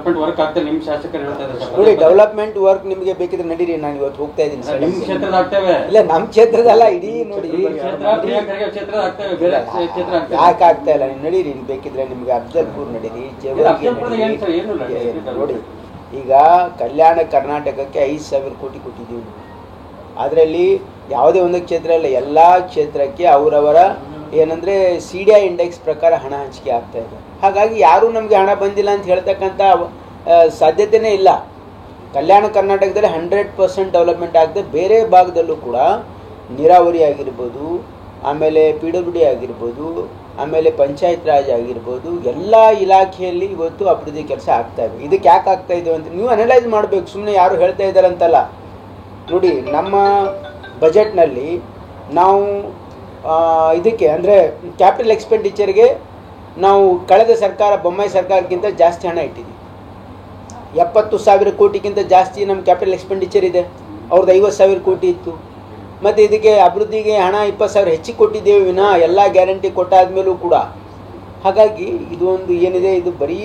Development work ಆಗ್ತದೆ ನಿಮ್ಮ ಶಾಸಕರು ಹೇಳ್ತಾ ಇದ್ದಾರೆ ನೋಡಿ. ಡೆವಲಪ್ಮೆಂಟ್ ವರ್ಕ್ ನಿಮಗೆ ಬೇಕಿದ್ರೆ ನಡೀರಿ, ನಾನು ಇವತ್ತು ಹೋಗ್ತಾ ಇದ್ದೀನಿ. ನಿಮ್ಮ ಕ್ಷೇತ್ರದ ಆಗ್ತವೆ? ಇಲ್ಲ, ನಮ್ಮ ಕ್ಷೇತ್ರದಲ್ಲ, ಇಡೀ ನೋಡಿ ಯಾಕೆ ಆಗ್ತಾ ಇಲ್ಲ. ನೀವು ನಡೀರಿ, ಬೇಕಿದ್ರೆ ನಿಮ್ಗೆ ಅಫ್ಜಲ್ಪುರ್ ನಡೀರಿ, ನೋಡಿ. ಈಗ ಕಲ್ಯಾಣ ಕರ್ನಾಟಕಕ್ಕೆ 5,000 ಕೋಟಿ ಕೊಟ್ಟಿದ್ದೀವಿ. ಅದರಲ್ಲಿ ಯಾವುದೇ ಒಂದು ಕ್ಷೇತ್ರ ಇಲ್ಲ, ಎಲ್ಲ ಕ್ಷೇತ್ರಕ್ಕೆ ಅವರವರ ಏನಂದರೆ CDI ಇಂಡೆಕ್ಸ್ ಪ್ರಕಾರ ಹಣ ಹಂಚಿಕೆ ಆಗ್ತಾ ಇದೆ. ಹಾಗಾಗಿ ಯಾರೂ ನಮಗೆ ಹಣ ಬಂದಿಲ್ಲ ಅಂತ ಹೇಳ್ತಕ್ಕಂಥ ಸಾಧ್ಯತೆಯೇ ಇಲ್ಲ. ಕಲ್ಯಾಣ ಕರ್ನಾಟಕದಲ್ಲಿ 100% ಡೆವಲಪ್ಮೆಂಟ್ ಆಗ್ತದೆ. ಬೇರೆ ಭಾಗದಲ್ಲೂ ಕೂಡ ನೀರಾವರಿ ಆಗಿರ್ಬೋದು, ಆಮೇಲೆ PWD ಆಗಿರ್ಬೋದು, ಆಮೇಲೆ ಪಂಚಾಯತ್ ರಾಜ್ ಆಗಿರ್ಬೋದು, ಎಲ್ಲ ಇಲಾಖೆಯಲ್ಲಿ ಇವತ್ತು ಅಭಿವೃದ್ಧಿ ಕೆಲಸ ಆಗ್ತಾ ಇದೆ. ಇದಕ್ಕೆ ಯಾಕೆ ಆಗ್ತಾ ಇದೆ ಅಂತ ನೀವು ಅನಲೈಸ್ ಮಾಡಬೇಕು. ಸುಮ್ಮನೆ ಯಾರು ಹೇಳ್ತಾ ಇದ್ದಾರೆ ಅಂತಲ್ಲ. ನೋಡಿ, ನಮ್ಮ ಬಜೆಟ್ನಲ್ಲಿ ನಾವು ಇದಕ್ಕೆ ಅಂದರೆ ಕ್ಯಾಪಿಟಲ್ ಎಕ್ಸ್ಪೆಂಡಿಚರ್ಗೆ ನಾವು ಕಳೆದ ಸರ್ಕಾರ ಬೊಮ್ಮಾಯಿ ಸರ್ಕಾರಕ್ಕಿಂತ ಜಾಸ್ತಿ ಹಣ ಇಟ್ಟಿದ್ದೀವಿ. 70,000 ಕೋಟಿಗಿಂತ ಜಾಸ್ತಿ ನಮ್ಮ ಕ್ಯಾಪಿಟಲ್ ಎಕ್ಸ್ಪೆಂಡಿಚರ್ ಇದೆ. ಅವ್ರದ್ದು 50,000 ಕೋಟಿ ಇತ್ತು. ಮತ್ತು ಇದಕ್ಕೆ ಅಭಿವೃದ್ಧಿಗೆ ಹಣ 20,000 ಹೆಚ್ಚಿಗೆ ಕೊಟ್ಟಿದ್ದೇವೆ ವಿನಃ ಎಲ್ಲ ಗ್ಯಾರಂಟಿ ಕೊಟ್ಟಾದ್ಮೇಲೂ ಕೂಡ. ಹಾಗಾಗಿ ಇದು ಒಂದು ಏನಿದೆ, ಇದು ಬರೀ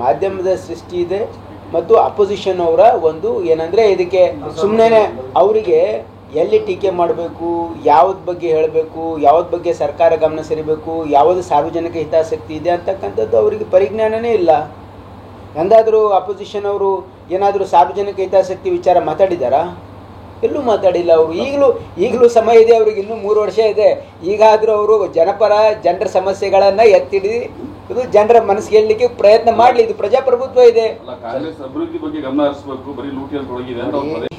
ಮಾಧ್ಯಮದ ಸೃಷ್ಟಿ ಇದೆ ಮತ್ತು ಅಪೋಸಿಷನ್ ಅವರ ಒಂದು ಏನಂದರೆ ಇದಕ್ಕೆ ಸುಮ್ಮನೆ ಅವರಿಗೆ ಎಲ್ಲಿ ಟೀಕೆ ಮಾಡಬೇಕು, ಯಾವ್ದು ಬಗ್ಗೆ ಹೇಳಬೇಕು, ಯಾವ್ದು ಬಗ್ಗೆ ಸರ್ಕಾರ ಗಮನ ಸರಿಬೇಕು, ಯಾವುದು ಸಾರ್ವಜನಿಕ ಹಿತಾಸಕ್ತಿ ಇದೆ ಅಂತಕ್ಕಂಥದ್ದು ಅವರಿಗೆ ಪರಿಜ್ಞಾನನೇ ಇಲ್ಲ. ಎಂದಾದರೂ ಅಪೋಸಿಷನ್ ಅವರು ಏನಾದರೂ ಸಾರ್ವಜನಿಕ ಹಿತಾಸಕ್ತಿ ವಿಚಾರ ಮಾತಾಡಿದಾರಾ? ಎಲ್ಲೂ ಮಾತಾಡಿಲ್ಲ. ಅವರು ಈಗಲೂ ಸಮಯ ಇದೆ, ಅವ್ರಿಗೆ ಇನ್ನೂ 3 ವರ್ಷ ಇದೆ. ಈಗಾದರೂ ಅವರು ಜನರ ಸಮಸ್ಯೆಗಳನ್ನು ಎತ್ತಿಡಿ ಇದು ಜನರ ಮನಸ್ಸಿಗೆ ಹೇಳಲಿಕ್ಕೆ ಪ್ರಯತ್ನ ಮಾಡಲಿ. ಇದು ಪ್ರಜಾಪ್ರಭುತ್ವ ಇದೆ.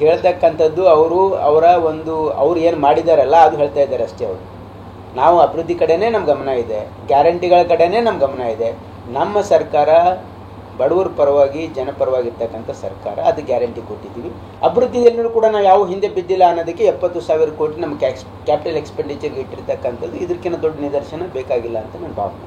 ಹೇಳ್ತಕ್ಕಂಥದ್ದು ಅವ್ರು ಏನು ಮಾಡಿದಾರಲ್ಲ ಅದು ಹೇಳ್ತಾ ಇದ್ದಾರೆ ಅಷ್ಟೇ. ಅವರು ನಾವು ಅಭಿವೃದ್ಧಿ ಕಡೆನೇ ನಮ್ಮ ಗಮನ ಇದೆ, ಗ್ಯಾರಂಟಿಗಳ ಕಡೆನೇ ನಮ್ಮ ಗಮನ ಇದೆ. ನಮ್ಮ ಸರ್ಕಾರ ಬಡವರ ಪರವಾಗಿ ಜನಪರವಾಗಿರ್ತಕ್ಕಂಥ ಸರ್ಕಾರ, ಅದು ಗ್ಯಾರಂಟಿ ಕೊಟ್ಟಿದ್ದೀವಿ. ಅಭಿವೃದ್ಧಿಯಲ್ಲೂ ಕೂಡ ನಾವು ಯಾವ ಹಿಂದೆ ಬಿದ್ದಿಲ್ಲ ಅನ್ನೋದಕ್ಕೆ 70,000 ಕೋಟಿ ನಮ್ಮ ಕ್ಯಾಪಿಟಲ್ ಎಕ್ಸ್ಪೆಂಡಿಚರ್ಗೆ ಇಟ್ಟಿರ್ತಕ್ಕಂಥದ್ದು ಇದಕ್ಕಿಂತ ದೊಡ್ಡ ನಿದರ್ಶನ ಬೇಕಾಗಿಲ್ಲ ಅಂತ ನನ್ನ ಭಾವನೆ.